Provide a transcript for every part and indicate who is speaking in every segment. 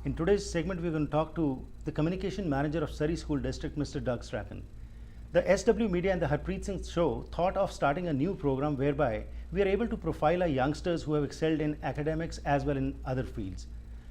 Speaker 1: In today's segment, we're going to talk to the Communication Manager of Surrey School District, Mr. Doug Strachan. The SW Media and the Harpreet Singh Show thought of starting a new program whereby we are able to profile our youngsters who have excelled in academics as well in other fields.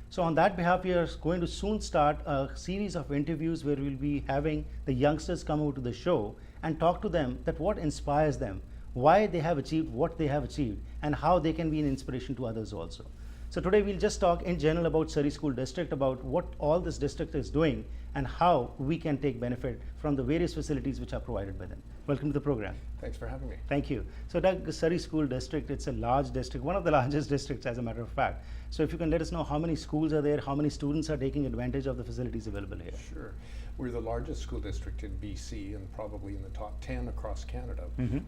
Speaker 1: So on that behalf, we are going to soon start a series of interviews where we'll be having the youngsters come over to the show and talk to them that what inspires them, why they have achieved what they have achieved, and how they can be an inspiration to others also. So today we'll just talk in general about Surrey School District, about what all this district is doing and how we can take benefit from the various facilities which are provided by them. Welcome to the program.
Speaker 2: Thanks for having me.
Speaker 1: Thank you. So Doug, Surrey School District, it's a large district, one of the largest districts as a matter of fact. So if you can let us know how many schools are there, how many students are taking advantage of the facilities available here.
Speaker 2: Sure. We're the largest school district in BC and probably in the top 10 across Canada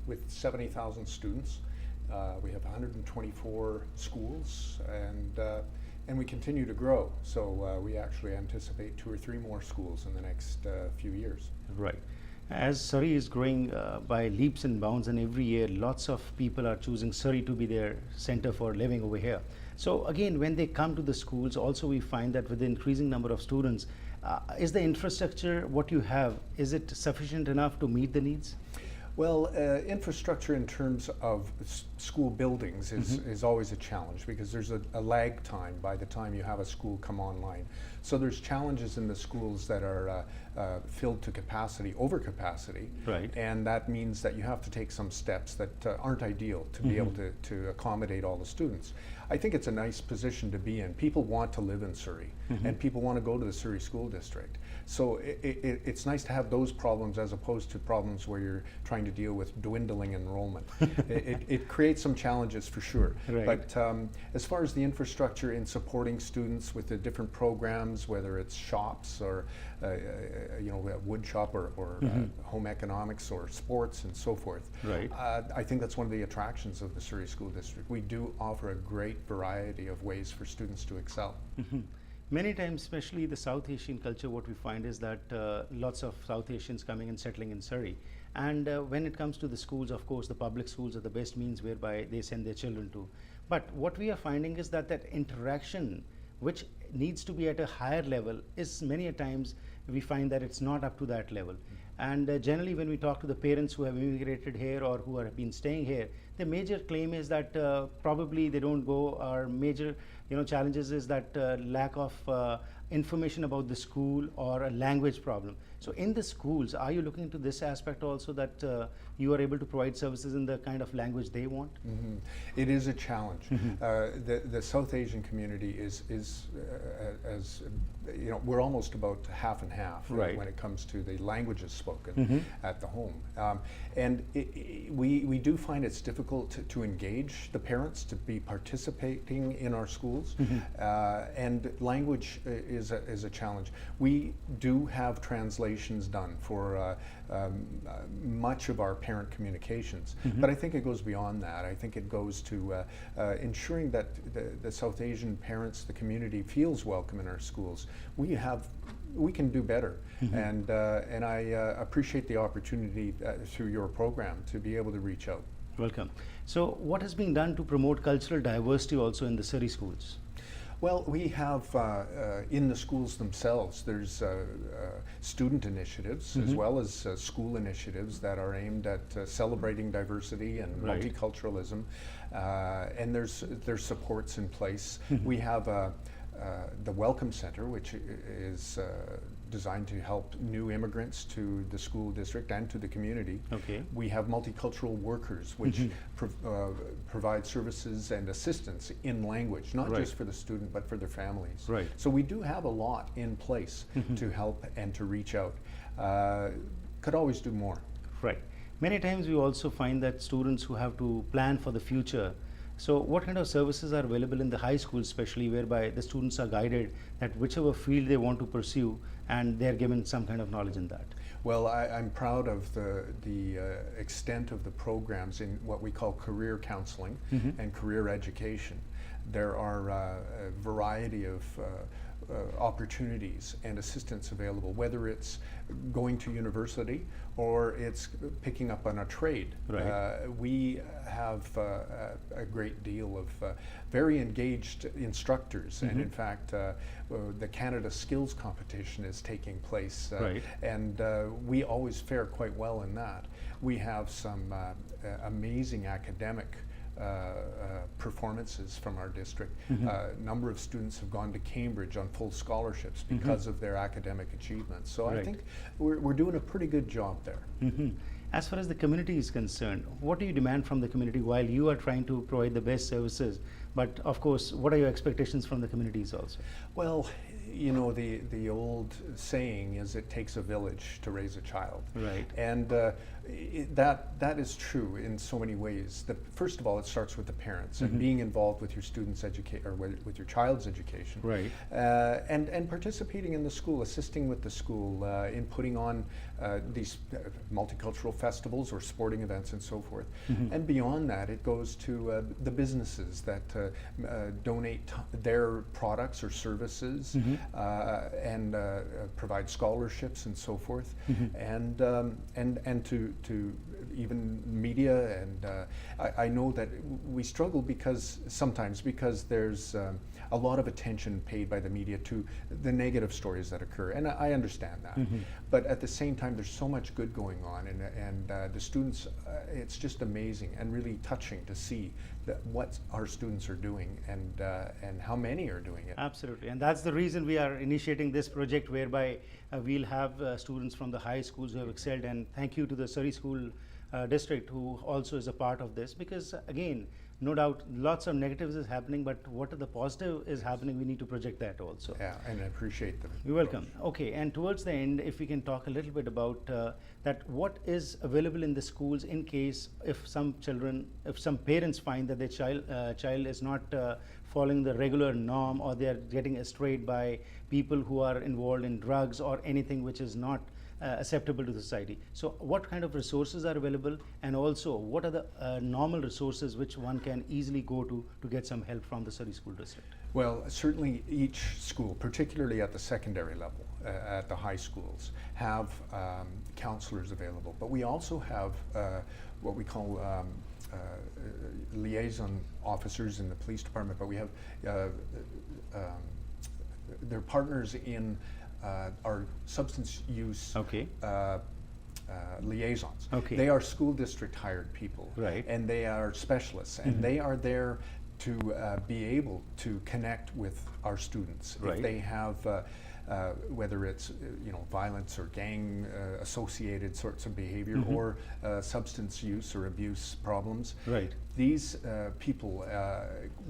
Speaker 2: with 70,000 students. We have 124 schools and we continue to grow. So we actually anticipate 2 or 3 more schools in the next few years.
Speaker 1: Right. As Surrey is growing by leaps and bounds, and every year lots of people are choosing Surrey to be their center for living over here. So again, when they come to the schools, also we find that with the increasing number of students, is the infrastructure what you have, is it sufficient enough to meet the needs?
Speaker 2: Well, infrastructure in terms of school buildings is always a challenge because there's a lag time by the time you have a school come online. So there's challenges in the schools that are filled to capacity, over capacity,
Speaker 1: right.
Speaker 2: And that means that you have to take some steps that aren't ideal to be able to accommodate all the students. I think it's a nice position to be in. People want to live in Surrey, and people want to go to the Surrey School District. So it's nice to have those problems as opposed to problems where you're trying to deal with dwindling enrollment. It creates some challenges for sure.
Speaker 1: Right.
Speaker 2: But as far as the infrastructure in supporting students with the different programs, whether it's shops or wood shop or home economics or sports and so forth,
Speaker 1: right.
Speaker 2: I think that's one of the attractions of the Surrey School District. We do offer a great variety of ways for students to excel.
Speaker 1: Many times, especially the South Asian culture, what we find is that lots of South Asians coming and settling in Surrey. And when it comes to the schools, of course, the public schools are the best means whereby they send their children to. But what we are finding is that that interaction, which needs to be at a higher level, is many a times we find that it's not up to that level. And generally when we talk to the parents who have immigrated here or who have been staying here, the major claim is that probably they don't go. Our major challenges is that lack of information about the school or a language problem. So in the schools, are you looking into this aspect also, that you are able to provide services in the kind of language they want?
Speaker 2: It is a challenge. The South Asian community is as we're almost about half and half,
Speaker 1: right,
Speaker 2: when it comes to the languages spoken at the home. And we do find it's difficult to engage the parents to be participating in our schools, and language is a challenge. We do have translations done for much of our parent communications, but I think it goes beyond that. I think it goes to ensuring that the South Asian parents, the community, feels welcome in our schools. We can do better, and I appreciate the opportunity through your program to be able to reach out.
Speaker 1: Welcome. So what has been done to promote cultural diversity also in the Surrey schools?
Speaker 2: Well, we have in the schools themselves, there's student initiatives as well as school initiatives that are aimed at celebrating diversity and multiculturalism, and there's supports in place. We have the Welcome Center, which is designed to help new immigrants to the school district and to the community.
Speaker 1: Okay.
Speaker 2: We have multicultural workers, which provide services and assistance in language, not just for the student, but for their families.
Speaker 1: Right.
Speaker 2: So we do have a lot in place to help and to reach out. Could always do more.
Speaker 1: Right. Many times we also find that students who have to plan for the future. So what kind of services are available in the high school, especially whereby the students are guided that whichever field they want to pursue, and they're given some kind of knowledge in that?
Speaker 2: Well, I'm proud of the extent of the programs in what we call career counseling and career education. There are a variety of opportunities and assistance available, whether it's going to university or it's picking up on a trade.
Speaker 1: Right.
Speaker 2: We have a great deal of very engaged instructors, and in fact the Canada Skills Competition is taking place,
Speaker 1: Right.
Speaker 2: and we always fare quite well in that. We have some amazing academic performances from our district. A number of students have gone to Cambridge on full scholarships because of their academic achievements. So I
Speaker 1: Right.
Speaker 2: think we're doing a pretty good job there.
Speaker 1: As far as the community is concerned, what do you demand from the community while you are trying to provide the best services? But of course, what are your expectations from the communities also?
Speaker 2: Well, you know, the old saying is it takes a village to raise a child.
Speaker 1: Right.
Speaker 2: And that is true in so many ways. First of all, it starts with the parents and being involved with your students' education, or with your child's education.
Speaker 1: Right.
Speaker 2: And participating in the school, assisting with the school in putting on these multicultural festivals or sporting events and so forth. And beyond that, it goes to the businesses that donate their products or services and provide scholarships and so forth, and to even media. And I know that we struggle sometimes because there's a lot of attention paid by the media to the negative stories that occur, and I understand that. But at the same time, there's so much good going on, and the students, it's just amazing and really touching to see what our students are doing and how many are doing it.
Speaker 1: Absolutely, and that's the reason we are initiating this project, whereby we'll have students from the high schools who have excelled. And thank you to the Surrey School District, who also is a part of this, because again, no doubt lots of negatives is happening, but what the positive is happening, we need to project that also.
Speaker 2: Yeah, and I appreciate them.
Speaker 1: You're welcome. Okay, and towards the end, if we can talk a little bit about that, what is available in the schools in case if some parents find that their child is not following the regular norm, or they are getting strayed by people who are involved in drugs or anything which is not acceptable to the society. So what kind of resources are available, and also what are the normal resources which one can easily go to get some help from the Surrey School District?
Speaker 2: Well, certainly each school, particularly at the secondary level, at the high schools, have counselors available. But we also have what we call liaison officers in the police department, but we have they're partners in our substance use liaisons.
Speaker 1: Okay.
Speaker 2: They are school district hired people,
Speaker 1: Right.
Speaker 2: and they are specialists, and they are there to be able to connect with our students.
Speaker 1: Right.
Speaker 2: If they have whether it's violence or gang associated sorts of behavior, or substance use or abuse problems.
Speaker 1: Right.
Speaker 2: These people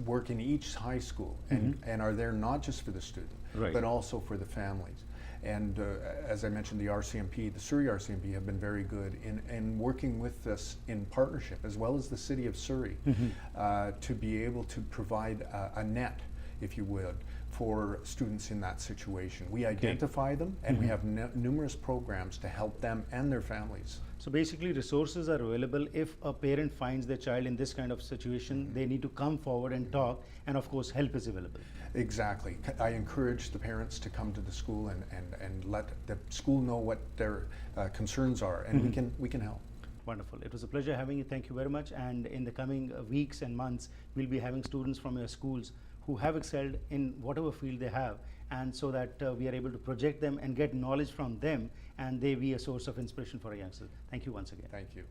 Speaker 2: work in each high school and are there not just for the student,
Speaker 1: Right.
Speaker 2: but also for the families. And as I mentioned, the RCMP, the Surrey RCMP, have been very good in working with us in partnership, as well as the City of Surrey, to be able to provide a net, if you would, for students in that situation. We identify them, and we have numerous programs to help them and their families.
Speaker 1: So basically, resources are available. If a parent finds their child in this kind of situation, they need to come forward and talk, and of course help is available.
Speaker 2: Exactly. I encourage the parents to come to the school and let the school know what their concerns are, and we can help.
Speaker 1: Wonderful. It was a pleasure having you. Thank you very much. And in the coming weeks and months, we'll be having students from your schools who have excelled in whatever field they have, and so that we are able to project them and get knowledge from them, and they be a source of inspiration for our youngsters. Thank you once again.
Speaker 2: Thank you.